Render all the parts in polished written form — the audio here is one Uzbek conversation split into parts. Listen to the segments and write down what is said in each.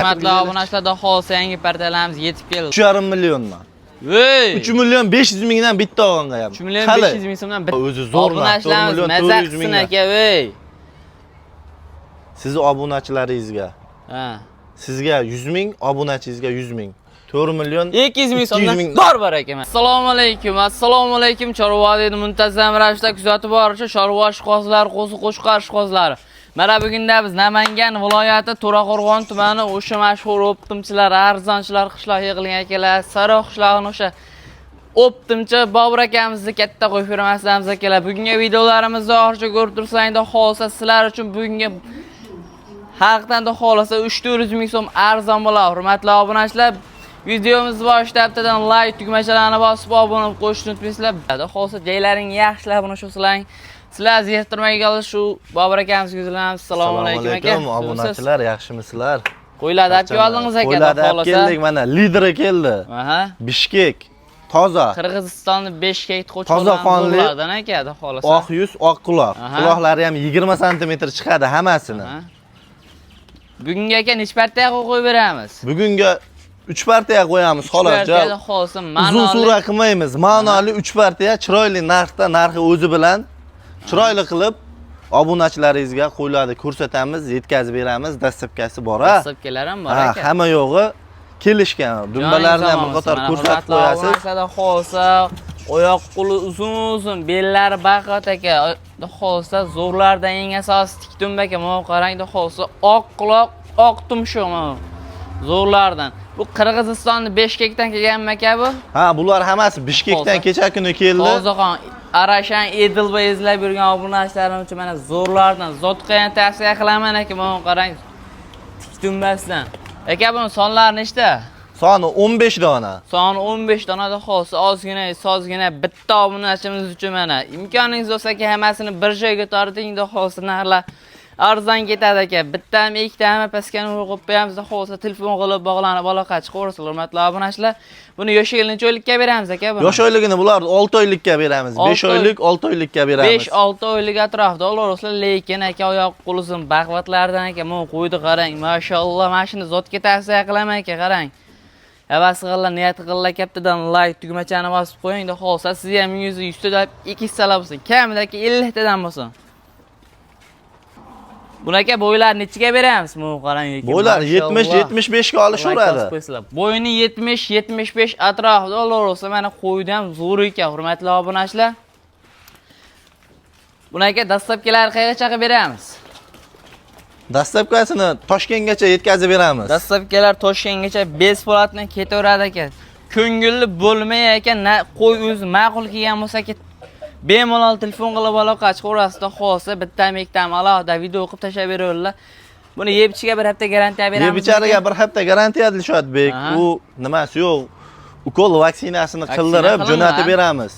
Hurmatli obunachilar, xudo xolsa yangi partiyalarimiz yetib keldi. 3,5 milliondan. Voy! 3 million 500 mingdan bitta olganga ham. 3 million 500 ming so'mdan bir o'zi zo'r narx. 4 million 400 ming aka, voy. Sizni obunachilaringizga. Ha. Sizga 100 ming, obunachingizga 100 ming. 4 million 200 ming so'mdan bor ekan. Assalomu alaykum. Assalomu alaykum. Chorvadiyni muntazam ravishda kuzatib boruvchi chorva ishqozlari, qo'zi-qo'shqar ishqozlari. Mana bugunda biz Namangan viloyati To'raqo'rg'on tumani o'sha mashhur optimchilar, arzonchilar qishloq yig'ilgan akalar, Saroq qishlog'ining o'sha optimchi Bobur akamizni katta qo'yib bermasamiz akalar. Bugungi videolarimizni oxirigacha ko'rib tursanglar, xohlasa sizlar uchun bugungi xalqdan da xohlasa 3-400 ming so'm arzon bo'ladi. Hurmatli obunachilar, videomizni boshida bittadan like tugmachalarini bosib obuna bo'lib qo'yishni unutmaysizlar. Xohlasa joylaring yaxshilab buni shosilang. Sizlar ziyaftirmaga qolish shu Bobur akamizga yuzlanamiz. Assalomu alaykum aka. Obunachilar, yaxshimisizlar? Qo'ylarni olib keldingiz aka, xohlasa. Keldik, mana lideri keldi. Aha. Bishkek, toza. Qirg'izistonning Bishkek toza qonli aka, xohlasa. Oq yuz, oq quloq. Quloqlari ham 20 sm chiqadi hammasini. Bugungi aka nech partiya qo'yib beramiz? Bugunga 3 partiya qo'yamiz, xolos. Uzun sura qilmaymiz. Ma'noli 3 partiya, chiroyli narxda, narxi o'zi bilan chiroyli qilib obunachilaringizga qo'ylarni ko'rsatamiz, yetkazib beramiz. Dastlabkasi bor, ha? Dastlabkalar ham bor aka. Hamma yo'g'i kelishgan. Dumbalarni ham bir qator ko'rsatib qo'yasiz. Obunachilar xohlasa, oyoq qo'li uzun, bellari baqat aka. Xohlasa zo'rlardan eng asosiy tik dumba aka. Mana qarangda xohlasa oq quloq, oq tumshuq mana. Zo'rlardan. Bu Qirg'izistonning Bishkekdan kelganmi aka bu? Ha, bular hammasi Bishkekdan kecha kuni keldi. Qozoqon Arashan Edilboy izlab yurgan obunachilarim uchun mana zo'rlardan zotqani tavsiya qilaman aka. Mana qarang. Tik dumbasidan. Aka buning sonlari nechta? Soni 15 dona. Soni 15 donada xolsa sozgina bitta obunachimiz uchun mana imkoningiz bo'lsa aka hammasini bir joyga tortingda xolsa narxlar arzon ketadi aka. Bittami, ikkitami pastga qo'yib qo'yamiz, xolsa telefon qilib bog'lanib aloqa chiqaversin. Hurmatli obunachilar, buni yosh yilni oylikka beramiz aka buni. Yosh oyligini bularni 6 oylikka beramiz. 5 oylik, 6 oylikka beramiz. 5-6 oylik atrofida olursiz, lekin aka oyoq qo'lisin baqvatlardan aka men qo'ydi qarang. Mashalloh, mashina zotga tavsiya qilaman aka, qarang. Havas qilinglar, niyat qilinglar, kattadan like tugmachani bosib qo'ying-da, xolsa siz ham 100 ta 2 sala bo'lsin, kamida 50 tadan bo'lsin. Bunaka bo'ylar nechiga beramiz? Mana qarang ekan. Bo'ylar 70-75 ga olishaveradi. Bo'yini 70-75 atrofida olaversa, mana qo'ydi ham zo'r ekan, hurmatli obunachilar. Bunaka dastlabkilar qayergacha qilib beramiz? Dastlabkasini Toshkentgacha yetkazib beramiz. Dastlabkilar Toshkentgacha bezpolatdan ketaveradi ekan. Ko'ngilli bo'lmay ekan, qo'y o'zi ma'qul kelgan bo'lsa bemalol telefon qilib aloqa chiqaverasizda, xohlasa bittami ikkitami alohida video qilib tashlab beraverlar. Buni yebchiga bir hafta garantiya beramiz. Yebchariga bir hafta garantiya Dilshodbek. U nimasi yo'q. Ukol vaksinasini qildirib jo'natib beramiz.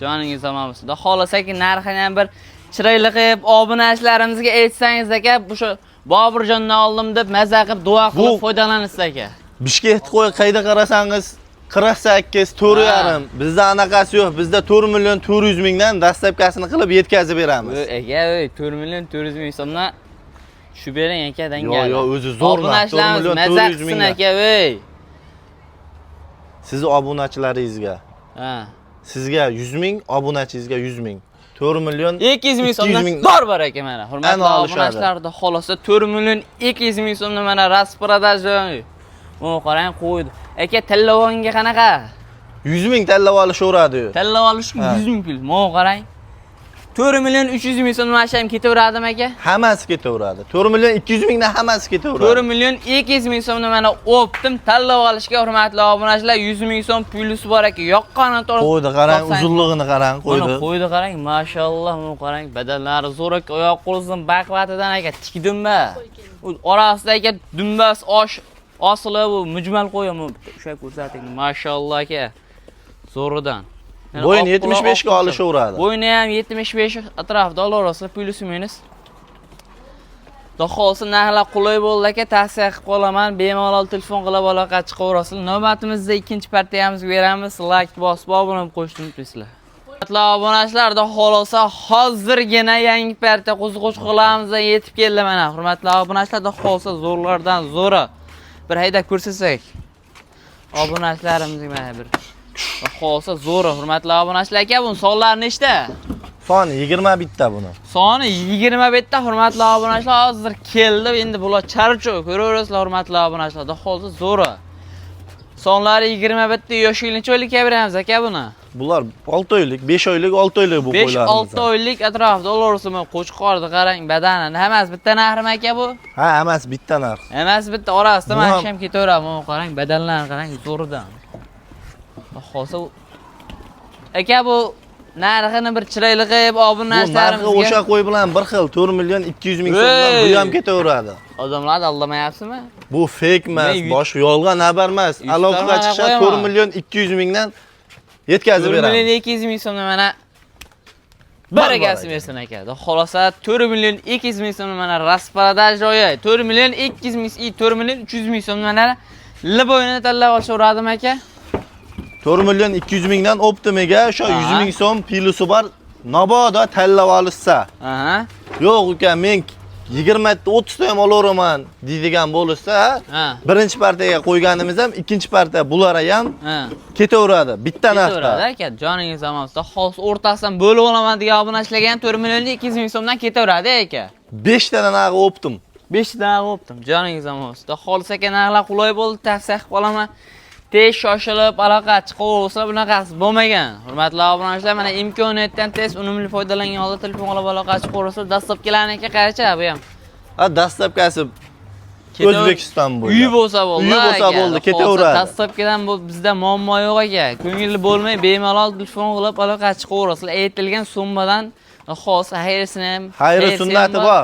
Joningiz omon bo'lsin. Xohlasa-ki narxini ham bir chiroyli qilib obunachilarimizga aytsangiz aka, o'sha Boburjonni oldim deb maza qilib duo qilib foydalanasiz aka. Bishkek qo'y qayda qarasangiz 48, 4,5. Bizda anaqasi yo'q. Bizda 4 million 400 mingdan dastlabkasini qilib yetkazib beramiz. Aka, 4 million 400 ming so'mdan tushib bering aka, dangal. Yo'q, o'zi zo'r narx. 4 million 400 ming aka, voy. Sizni obunachilaringizga. Sizga 100 ming, obunachingizga 100 ming. 4 million 200 ming so'mdan bor aka mana. Hurmatli obunachilarda xohlasa 4 million 200 ming so'mdan mana rasprodash. Mana qarang qo'ydi. Aka tallavonga qanaqa? 100 ming tallab olishaveradi. Tallab olish 100 ming pul. Mana qarang. 4 million 300 ming so'm masham ketaveradimi aka? Hammasi ketaveradi. 4 million 200 mingdan hammasi ketaveradi. 4 million 200 ming so'mni mana optim tallab olishga hurmatli obunachilar 100 ming so'm pulusi bor aka. Yoqqani to'g'ri. Qo'ydi qarang, uzunligini qarang, qo'ydi. Mana qo'ydi qarang, mashalloh, mana qarang, badallari zo'r aka, oyoq qo'lisidan baqvatidan aka, tik dumba. Orasida aka dumbas osilib, bu mujmal qo'yaman. O'sha ko'rsating, mashalloh aka. Zo'ridan. Bo'yini 75 ga olishaveradi. Bo'yini ham 75 atrofida olaverasiz, plus minus. Xohlasa narxlar qulay bo'ldi aka, tavsiya qilib qolaman. Bemalol telefon qilib aloqa chiqaverasiz. Navbatimizda ikkinchi partiyamizga beramiz. Like bosib, obuna bo'lib qo'yishni unutmaysizlar. Hurmatli obunachilar, xohlasa hozirgina yangi partiya qo'ziqo'shqalarimiz yetib keldi mana. Hurmatli obunachilar, xohlasa zo'rlardan zo'ra bir haydab ko'rsasak. Obunachilarimizga mana bir xo'sa zo'r, hurmatli obunachilar aka, bu sonlari nechta? Soni 20 bitta buni. Soni 20 bitta, hurmatli obunachilar. Hozir keldi. Endi bular charcho, ko'raverasizlar hurmatli obunachilar. Xo'sa zo'r. Sonlari 20 bitta, yoshi nechoylik beramiz aka buni? Bular 6 oylik, 5 oylik, 6 oylik bu qo'ylarimiz. 5-6 oylik atrofida o'larsizmi? Qo'chqorni qarang, badanini. Hammasi bitta narxmi aka bu? Ha, emas bitta narx. Emas bitta orasida men ham ketaveramiz. Qarang, badanlarni qarang, zo'ridan. Xo'sa aka bu narxini bir chiroyli qilib obunachilarimizga. Bu narxi o'sha qo'y bilan bir xil 4 million 200 ming so'mdan bu ham ketaveradi. Odamlarni aldamayapsizmi? Bu fake emas, bosh yolg'on xabar emas. Aloqaga chiqsa 4 million 200 mingdan yetkazib beramiz. 4 million 200 ming so'mdan mana barakasi bersin aka. Xolosa 4 million 200 ming so'mdan mana rasparadaj joyi. 4 million 200 ming, 4 million 300 ming so'mdan mana liboyini tanlab olshaveradim aka. 4 million 200 mingdan Optimaga o'sha 100 ming so'm pilusi bor. Naboda tanlab olishsa. Aha. Yo'q uka, men 20 ta 30 ta ham olaveraman deydigan bo'lsa, birinchi partiyaga qo'yganimiz ham ikkinchi partiya bular ham ketaveradi. Bitta narxda. Ketaveradi aka, joningiz amonda. Xos o'rtasidan bo'lib olaman degan obunachilarga ham 4 million 200 ming so'mdan ketaveradi aka. 5 ta narxi Optim. 5 ta narxi Optim, joningiz amonda. Xolos aka narxlar qulay bo'ldi, tavsiya qilib qolaman. Tez shoshilib aloqa chiqaversa bunaqasi bo'lmagan. Hurmatli obunachilar, mana imkoniyatdan tez unumli foydalangan holda telefon qilib aloqa chiqaversa, dastlabkilarniki qaracha bu ham. Ha, dastlabkasi O'zbekiston bo'yicha. Uy bo'lsa bo'ldi. Uy bo'lsa bo'ldi, ketaveradi. Dastlabkidan bu bizda muammo yo'q aka. Ko'ngilli bo'lmay bemalol telefon qilib aloqa chiqaverasizlar. Aytilgan summadan xo'sa xayrisini ham, xayri sunnati bor.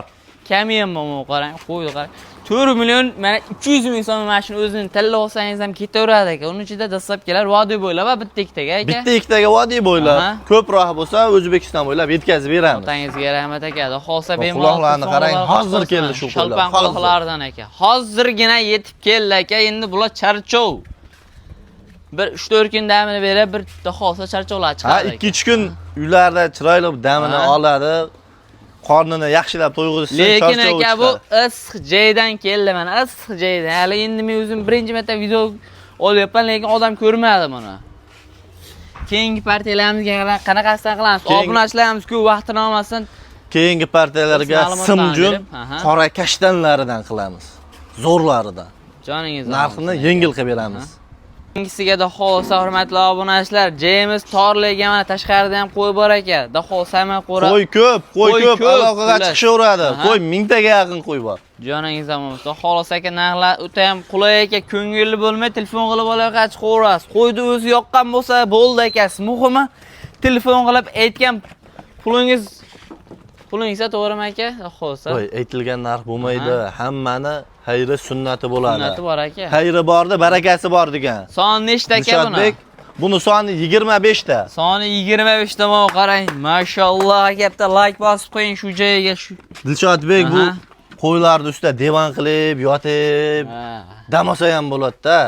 Kami ham bor, qarang, qo'ydi qarang. 4 million mana 200 ming so'm mashina o'zini tanlab olsangiz ham ketaveradi aka. Uning ichida dastlabkilar vodiy bo'ylab va bitta ikkitaga aka. Bitta ikkitaga vodiy bo'ylab, ko'proq bo'lsa O'zbekiston bo'ylab yetkazib beramiz. Otangizga rahmat aka. Xo'sa bemalol. Quloqlarni qarang, hozir keldi shu qo'ylar. Shalpan quloqlardan aka. Hozirgina yetib keldi aka. Endi bular charchov. Bir 3-4 kun damini berib, bir xo'sa charchovlar chiqadi. Ha, 2-3 kun uylarda chiroyli damini oladi. Qornini yaxshilab to'yg'izsin, lekin aka bu issiq joydan keldi mana, issiq joydan. Hali endi men o'zim birinchi marta video olyapman, lekin odam ko'rmadi buni. Keyingi partiyalarimizga qanaqasidan qilamiz? Obunachilarimiz ko'p vaqtini olmasin. Keyingi partiyalarga simjun qora kashtanlaridan qilamiz. Zo'rlaridan. Joningiz. Narxini yengil qilib beramiz. Keyingisiga da xo'sa hurmatli obunachilar, James Torlega mana tashqarida ham qo'y bor aka. Da xo'sa ham qo'ra. Qo'y ko'p aloqaga chiqishaveradi. Qo'y 1000 taga yaqin qo'y bor. Joningiz amonda. Xolos aka narxlar o'ta ham qulay aka, ko'ngilli bo'lmay telefon qilib aloqa chiqaverasiz. Qo'yni o'zi yoqqan bo'lsa bo'ldi akasi. Muhimi telefon qilib aytgan pulingiz to'g'rimi aka? Xo'sa. Qo'y aytilgan narx bo'lmaydi. Hammani xayri sunnati bo'ladi. Sunnati bor aka. Xayri borda, barakasi bor degan. Soni nechta aka buni? Buni soni 25 ta. Soni 25 ta, qarang. Mashalloh aka, bitta like bosib qo'ying shu joyiga. Dilshodbek bu qo'ylarni ustida divan qilib, yotib, dam olsa ham bo'ladi-da.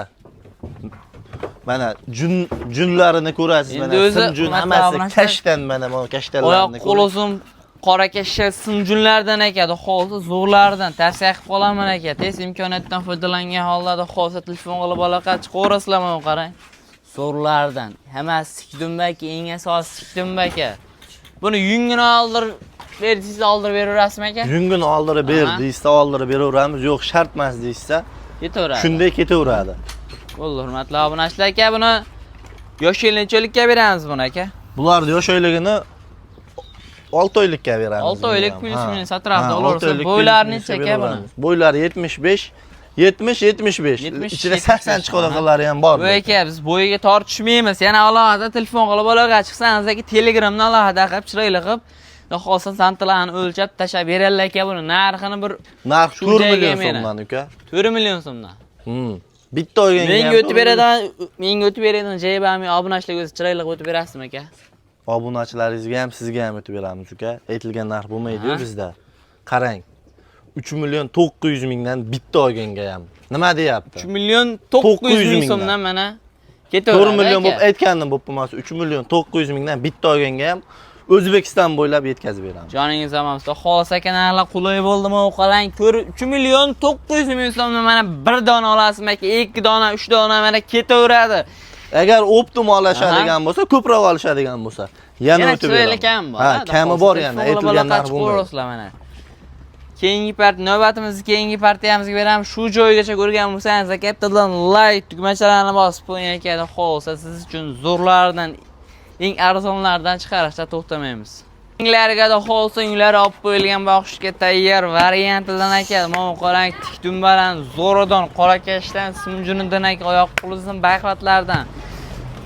Mana junlarini ko'rasiz, mana simjun hammasi kashtan, mana bu kashtanlarni. Oyoq qo'l uzun qora kashta simjunlardan aka, xo'sa zo'rlardan tavsiya qilib qolaman aka. Tez imkoniyatdan foydalangan holda xo'sa telefon qilib aloqa chiqaverasizlar, mana qarang. Zo'rlardan. Hammasi sikdumbaki, eng asosiy sikdumbaki. Buni yungini oldirib bersangiz oldirib beraverasizmi aka? Yungini oldirib ber deysa oldirib beraveramiz, yo'q shart emas deysa ketaveradi. Shunday ketaveradi. Bo'ldi, hurmatli obunachilar aka, buni yosh yilnicholikka beramiz buni aka. Bularni yosh oyligini 6 oylikka beramiz. 6 oylik plus-minus atrofida olursa, bo'ylari necha aka buni? Bo'ylari 75, 70-75. Ichida 80 chiqadiganlari ham bor. Bu aka, biz bo'yiga tortishmaymiz. Yana alohida telefon qilib aloqa chiqsangiz aka, Telegramdan alohida qilib, chiroyli qilib, xo'sa santilarni o'lchab tashab beradilar aka buni. Narxini bir narx 4 million so'mdan uka. 4 million so'mdan. Bitta o'yinga. Menga o'tib beradigan joylarni obunachilar o'zi chiroyli qilib o'tib berasizmi aka? Obunachilaringizga ham, sizga ham o'tib beramiz uka. Aytilgan narx bo'lmaydi-ku bizda. Qarang. 3 million 900 mingdan bitta olganga ham. Nima deyapti? 3 million 900 ming so'mdan mana ketaveradi. 4 million bo'lib aytgandim bo'lib emas. 3 million 900 mingdan bitta olganga ham O'zbekiston bo'ylab yetkazib beramiz. Joningiz aman usta. Xolos aka narxlar qulay bo'ldimi? Qarang, 3 million 900 ming so'mdan mana bir dona olasizmi aka? 2 dona, 3 dona mana ketaveradi. Agar optimallashadigan bo'lsa, ko'proq olishadigan bo'lsa, yana o'tib beramiz. Kam bor. Ha, kami bor yana. Aytilgan narx bo'lmaydi. Mana. Keyingi navbatimizni keyingi partiyamizga beramiz. Shu joygacha ko'rgan bo'lsangiz, bittadan like tugmachalarni bosib qo'ying ekan. Xo'sh, siz uchun zo'rlardan eng arzonlardan chiqarishda to'xtamaymiz. Inglarga da xo'lsa uylar olib qo'yilgan boqishga tayyor variantidan aka. Mana qarang, tik dumbadan, zo'ridan, qorakashdan, simjunidan aka, oyoq qo'lingizdan, bayqatlardan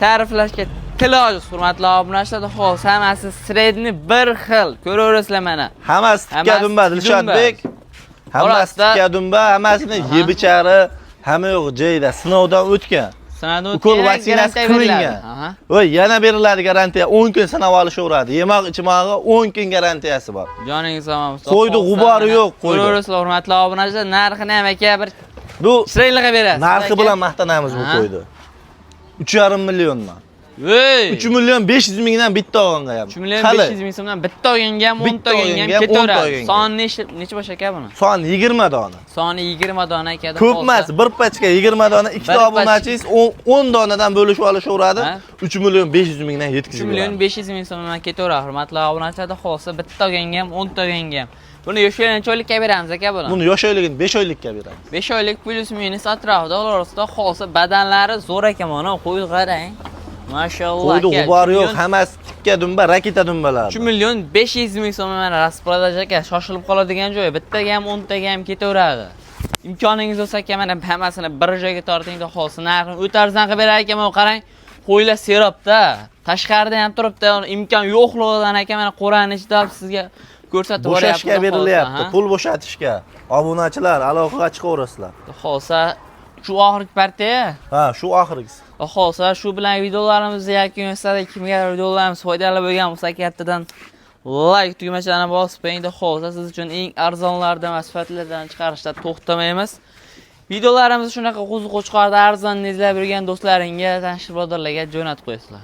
ta'riflashga tilojiz, hurmatli obunachilar. Xo'sh, hammasi sredni bir xil. Ko'raverasizlar mana. Hammasi tikka dumba Dilshodbek. Hammasi tikka dumba, hammasini yebichari, hamma yo'q joyida sinovdan o'tgan. Ukol vaksinasi qilingan. Voy, yana beriladi garantiya. 10 kun sinab olishaveradi. Yemoq ichmog'i 10 kun garantiyasi bor. Joningiz aman. Qo'ydi g'ubori yo'q, qo'ydi. Ko'raverasizlar, hurmatli obunachilar, narxini ham aka bir bu chiroyliga berasiz. Narxi bilan maqtanamiz bu qo'ydi. 3,5 millionman. 3 million 500 mingdan bitta olganga ham. 3 million 500 ming so'mdan bitta olganga ham, 10 ta olganga ham ketaveradi. Soni necha bosh aka buni? Soni 20 dona. Soni 20 dona aka. Ko'p emas, bir pachka 20 dona, ikkita obunachingiz 10 donadan bo'lishib olishaveradi. 3 million 500 mingdan yetkazib 3 million 500 ming so'mdan ketaveradi. Hurmatli obunachilar, xo'sa bitta olganga ham, 10 ta olganga ham. Buni yosh o'yincholikka beramiz aka buni. Buni yosh o'yligini 5 oylikka beramiz. 5 oylik plus minus atrofida o'rasida xo'sa badanlari zo'r ekan, mana qo'y qarang. Mashallah. Qo'ydi g'ubori yo'q, hammasi tikka dumba, raketa dumbalar. 3 million 500 ming so'm mana rasprodash aka, shoshilib qoladigan joy. Bittaga ham 10 taga ham ketaveradi. Imkoningiz bo'lsa aka, mana hammasini bir joyga tortingda xo'sa narxini o'tarzan qilib berar ekan, mana qarang. Qo'ylar serobda, tashqarida ham turibdi, imkon yo'qligidan aka mana qo'rani ichida sizga ko'rsatib boryapti. Bo'shashga berilyapti, pul bo'shatishga. Obunachilar aloqaga chiqaverasizlar. Xo'sa, shu oxirgi partiya? Ha, shu oxirgisi. Xo'sa, shu bilan videolarimizni yakun yasadik. Kimga videolarimiz foydali bo'lgan bo'lsa, kattadan like tugmachalarini bosib qo'ying. Xo'sa, siz uchun eng arzonlardan va sifatlardan chiqarishda to'xtamaymiz. Videolarimizni shunaqa qo'ziq-qo'chqorda arzon izlab yurgan do'stlaringga, tanish birodarlarga jo'natib qo'yasizlar.